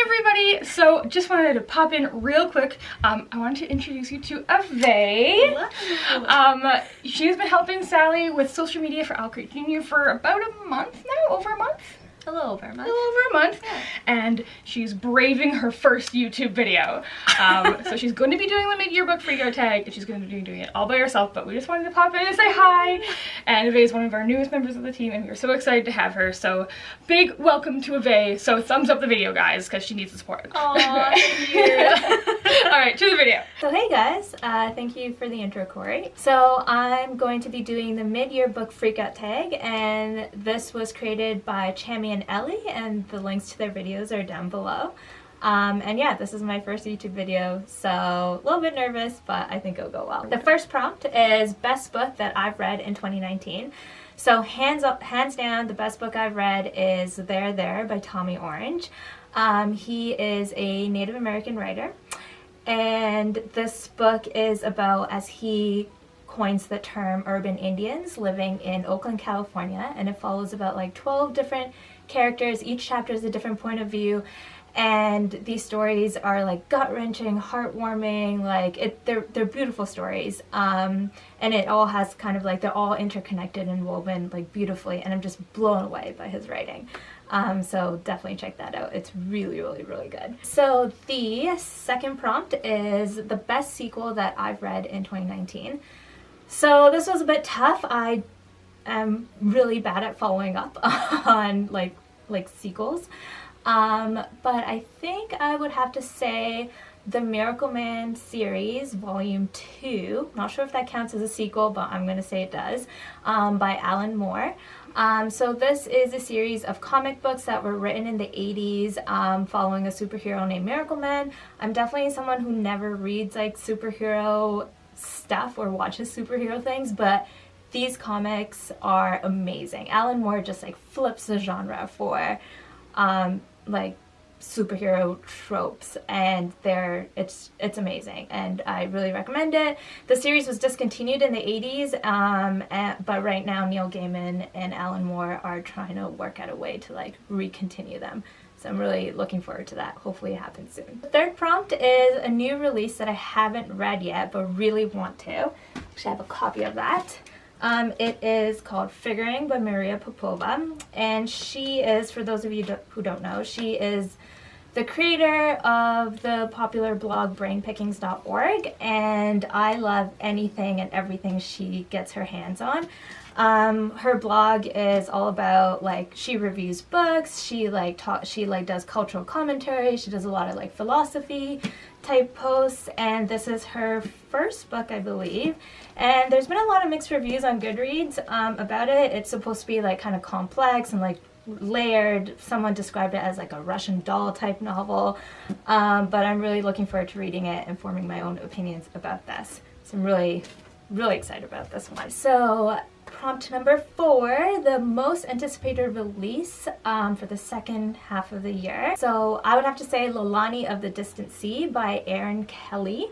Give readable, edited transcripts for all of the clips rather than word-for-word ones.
everybody! So just wanted to pop in real quick. I wanted to introduce you to Avvai. She's been helping Sally with social media for OwlCrate Jr. for about a month now, over a month? A little over a month. Yeah. And she's braving her first YouTube video. So she's going to be doing the mid-year book freakout tag, and she's going to be doing it all by herself, but we just wanted to pop in and say hi. And Avvai is one of our newest members of the team, and we're so excited to have her. So big welcome to Avvai. So thumbs up the video, guys, because she needs the support. Aww, thank you. Alright, to the video. So hey guys, thank you for the intro, Corey. So I'm going to be doing the mid-year book freakout tag, and this was created by Chammy and Ellie, and the links to their videos are down below. And yeah, this is my first YouTube video, so a little bit nervous, but I think it'll go well. The first prompt is best book that I've read in 2019. So hands down, the best book I've read is There There by Tommy Orange. He is a Native American writer, and this book is about, as he coins the term, urban Indians living in Oakland, California, and it follows about like 12 different characters. Each chapter is a different point of view, and these stories are like gut-wrenching, heartwarming, like they're beautiful stories, and it all has kind of like, they're all interconnected and woven like beautifully, and I'm just blown away by his writing. So definitely check that out. It's really, really, really good. So the second prompt is the best sequel that I've read in 2019. So this was a bit tough. I am really bad at following up on like sequels. But I think I would have to say the Miracle Man series, Volume 2. Not sure if that counts as a sequel, but I'm going to say it does, by Alan Moore. So this is a series of comic books that were written in the 80s, following a superhero named Miracle Man. I'm definitely someone who never reads like superhero stuff or watches superhero things, but these comics are amazing. Alan Moore just like flips the genre for like superhero tropes, and it's amazing, and I really recommend it. The series was discontinued in the 80s, but right now Neil Gaiman and Alan Moore are trying to work out a way to like recontinue them. So I'm really looking forward to that. Hopefully it happens soon. The third prompt is a new release that I haven't read yet, but really want to. Actually, I have a copy of that. It is called Figuring by Maria Popova, and she is, for those of you who don't know, she is the creator of the popular blog brainpickings.org, and I love anything and everything she gets her hands on. Her blog is all about, like, she reviews books, she does cultural commentary, she does a lot of like philosophy type posts, and this is her first book, I believe, and there's been a lot of mixed reviews on Goodreads about it. It's supposed to be like kind of complex and like layered. Someone described it as like a Russian doll type novel, but I'm really looking forward to reading it and forming my own opinions about this. So I'm really excited about this one. So prompt number 4, the most anticipated release for the second half of the year. So I would have to say Lilani of the Distant Sea by Erin Kelly.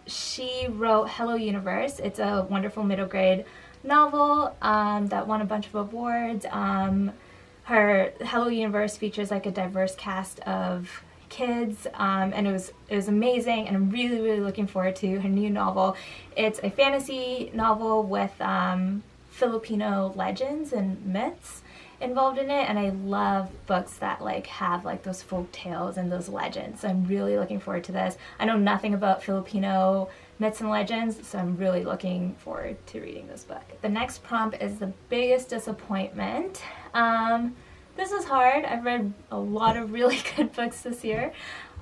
She wrote Hello Universe. It's a wonderful middle grade novel that won a bunch of awards. Her Hello Universe features like a diverse cast of kids, and it was amazing, and I'm really looking forward to her new novel. It's a fantasy novel with Filipino legends and myths involved in it, and I love books that like have like those folk tales and those legends. So I'm really looking forward to this. I know nothing about Filipino myths and legends, so I'm really looking forward to reading this book. The next prompt is the biggest disappointment. This is hard. I've read a lot of really good books this year,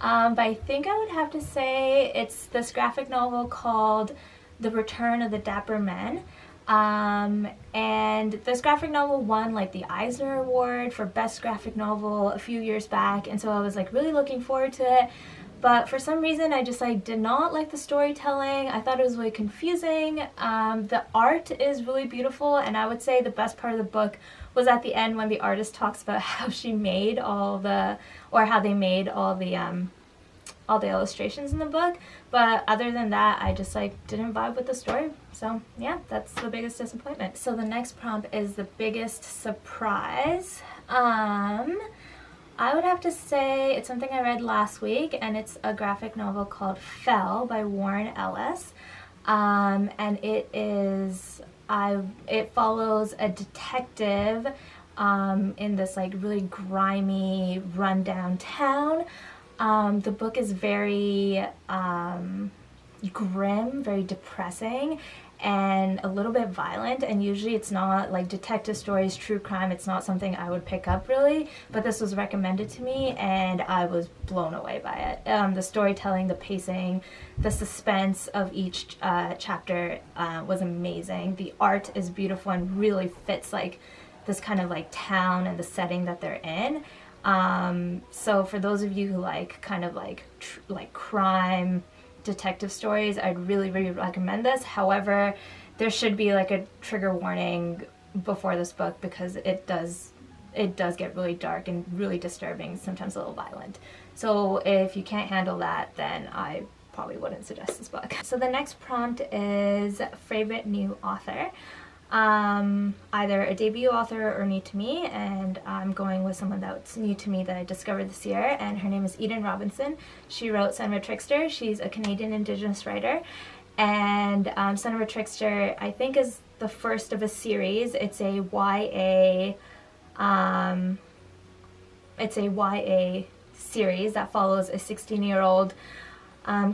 but I think I would have to say it's this graphic novel called The Return of the Dapper Men. And this graphic novel won like the Eisner Award for Best Graphic Novel a few years back, and so I was like really looking forward to it. But for some reason I just like did not like the storytelling. I thought it was really confusing. The art is really beautiful, and I would say the best part of the book was at the end when the artist talks about how she made how they made all the illustrations in the book. But other than that, I just like didn't vibe with the story. So yeah, that's the biggest disappointment. So the next prompt is the biggest surprise. I would have to say it's something I read last week, and it's a graphic novel called Fell by Warren Ellis. And it follows a detective in this like really grimy, rundown town. The book is very grim, very depressing, and a little bit violent, and usually it's not like detective stories, true crime, it's not something I would pick up really, but this was recommended to me and I was blown away by it. The storytelling, the pacing, the suspense of each chapter was amazing. The art is beautiful and really fits like this kind of like town and the setting that they're in. So for those of you who like kind of like crime detective stories, I'd really recommend this. However, there should be like a trigger warning before this book because it does get really dark and really disturbing, sometimes a little violent. So if you can't handle that, then I probably wouldn't suggest this book. So the next prompt is favorite new author. Either a debut author or new to me, and I'm going with someone that's new to me that I discovered this year, and her name is Eden Robinson. She wrote Son of a Trickster. She's a Canadian Indigenous writer, and Son of a Trickster I think is the first of a series. It's a YA series that follows a 16-year-old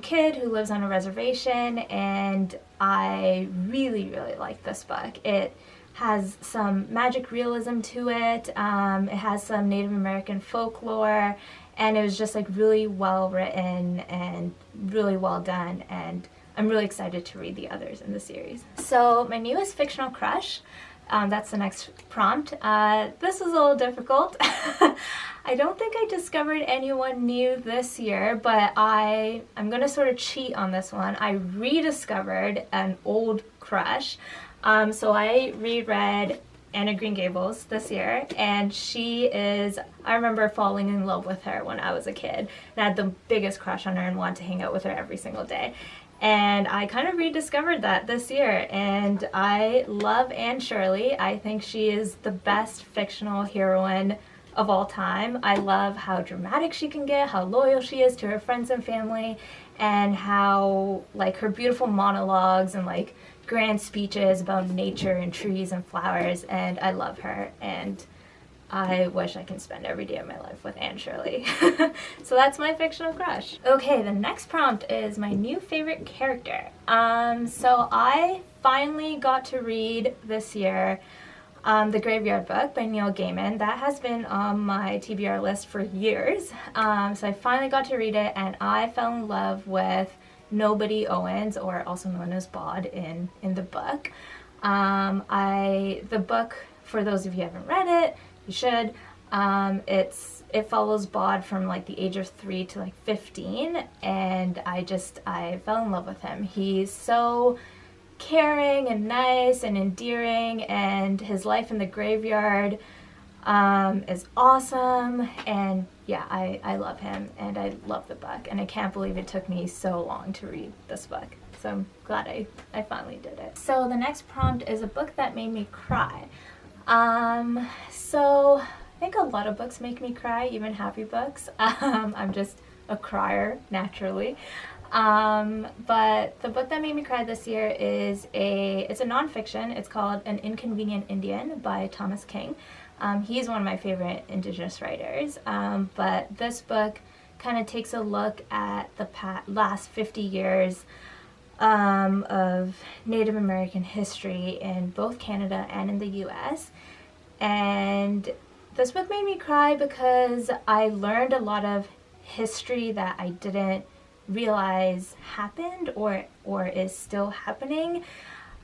kid who lives on a reservation, and I really like this book. It has some magic realism to it, it has some Native American folklore, and it was just like really well written and really well done, and I'm really excited to read the others in the series. So my newest fictional crush, that's the next prompt. This was a little difficult. I don't think I discovered anyone new this year, but I'm gonna sort of cheat on this one. I rediscovered an old crush. So I reread Anne of Green Gables this year, and I remember falling in love with her when I was a kid, and I had the biggest crush on her and wanted to hang out with her every single day. And I kind of rediscovered that this year, and I love Anne Shirley. I think she is the best fictional heroine of all time. I love how dramatic she can get, how loyal she is to her friends and family, and how like her beautiful monologues and like grand speeches about nature and trees and flowers, and I love her, and I wish I can spend every day of my life with Anne Shirley. So that's my fictional crush. Okay, the next prompt is my new favorite character. So I finally got to read this year The Graveyard Book by Neil Gaiman. That has been on my TBR list for years. So I finally got to read it, and I fell in love with Nobody Owens, or also known as Bod in the book. The book, for those of you who haven't read it, you should. It follows Bod from like the age of 3 to like 15, and I fell in love with him. He's so caring and nice and endearing, and his life in the graveyard is awesome, and yeah, I love him, and I love the book, and I can't believe it took me so long to read this book, so I'm glad I finally did it. So the next prompt is a book that made me cry. So I think a lot of books make me cry, even happy books. I'm just a crier naturally. But the book that made me cry this year it's a nonfiction. It's called An Inconvenient Indian by Thomas King. He's one of my favorite Indigenous writers. But this book kind of takes a look at the last 50 years of Native American history in both Canada and in the US. And this book made me cry because I learned a lot of history that I didn't realize happened or is still happening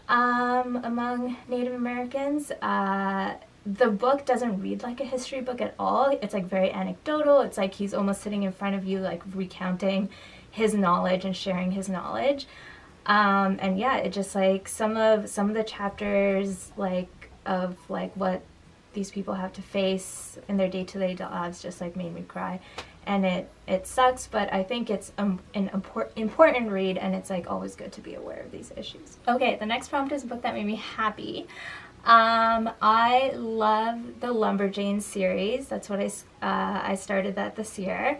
among Native Americans. The book doesn't read like a history book at all. It's like very anecdotal. It's like he's almost sitting in front of you, like recounting his knowledge and sharing his knowledge. And yeah, it just like some of the chapters of what these people have to face in their day-to-day lives just like made me cry. And it sucks, but I think it's an important read, and it's like always good to be aware of these issues. Okay, the next prompt is a book that made me happy. I love the Lumberjane series. That's what I started that this year.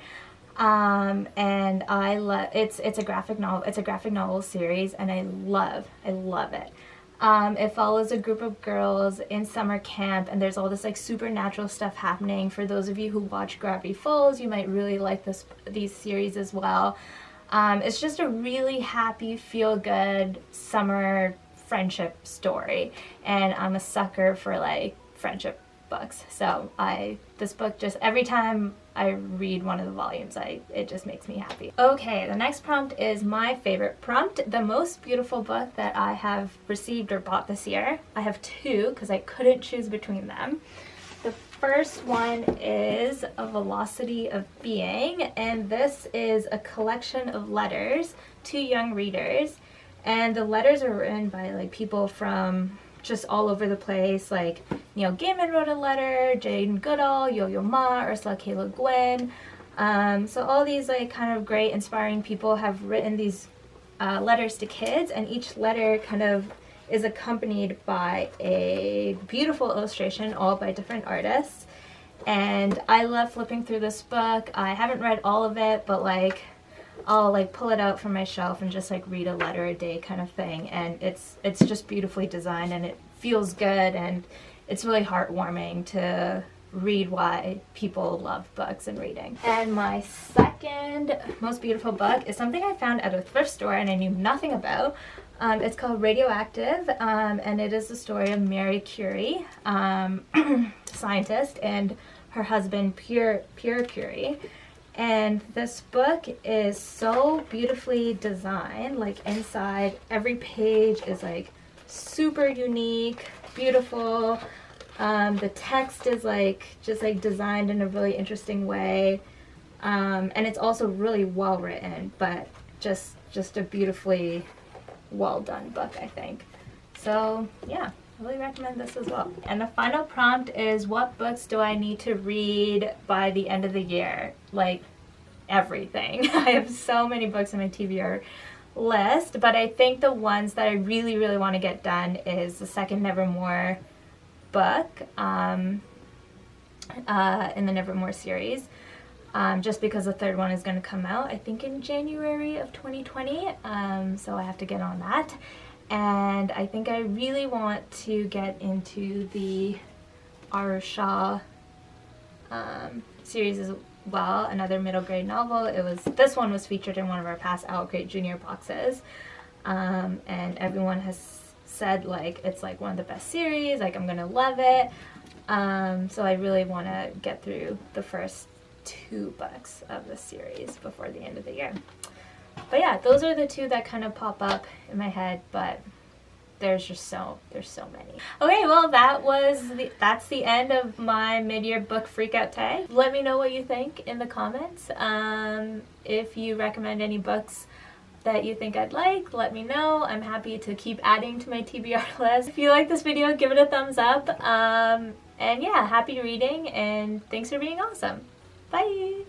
And I love it's a graphic novel. It's a graphic novel series, and I love it. It follows a group of girls in summer camp, and there's all this like supernatural stuff happening. For those of you who watch Gravity Falls, you might really like these series as well. It's just a really happy, feel-good summer friendship story, and I'm a sucker for like friendship books. So this book, just every time I read one of the volumes, it just makes me happy. Okay, the next prompt is my favorite prompt, the most beautiful book that I have received or bought this year. I have two because I couldn't choose between them. The first one is A Velocity of Being, and this is a collection of letters to young readers, and the letters are written by like people from just all over the place. Like Neil Gaiman wrote a letter, Jane Goodall, Yo-Yo Ma, Ursula K. Le Guin. So all these like kind of great, inspiring people have written these letters to kids, and each letter kind of is accompanied by a beautiful illustration, all by different artists. And I love flipping through this book. I haven't read all of it, but like I'll like pull it out from my shelf and just like read a letter a day kind of thing. And it's just beautifully designed, and it feels good, and it's really heartwarming to read why people love books and reading. And my second most beautiful book is something I found at a thrift store and I knew nothing about. It's called Radioactive, and it is the story of Mary Curie, scientist, and her husband Pierre Curie. And this book is so beautifully designed. Like inside, every page is like super unique, beautiful. The text is like just like designed in a really interesting way, and it's also really well written, but just a beautifully well done book, I think. So yeah, I really recommend this as well. And the final prompt is, what books do I need to read by the end of the year? Like everything. I have so many books on my TBR list, but I think the ones that I really want to get done is the second Nevermore book in the Nevermore series, just because the third one is going to come out I think in January of 2020, so I have to get on that. And I think I really want to get into the Arusha series as well, another middle grade novel. This one was featured in one of our past OwlCrate Junior boxes, and everyone has said like it's like one of the best series, like I'm gonna love it. So I really want to get through the first 2 books of the series before the end of the year. But yeah, those are the 2 that kind of pop up in my head, but there's so many. Okay, well that's the end of my mid-year book freakout tag. Let me know what you think in the comments. If you recommend any books that you think I'd like, let me know. I'm happy to keep adding to my TBR list. If you like this video, give it a thumbs up. And yeah, happy reading, and thanks for being awesome. Bye!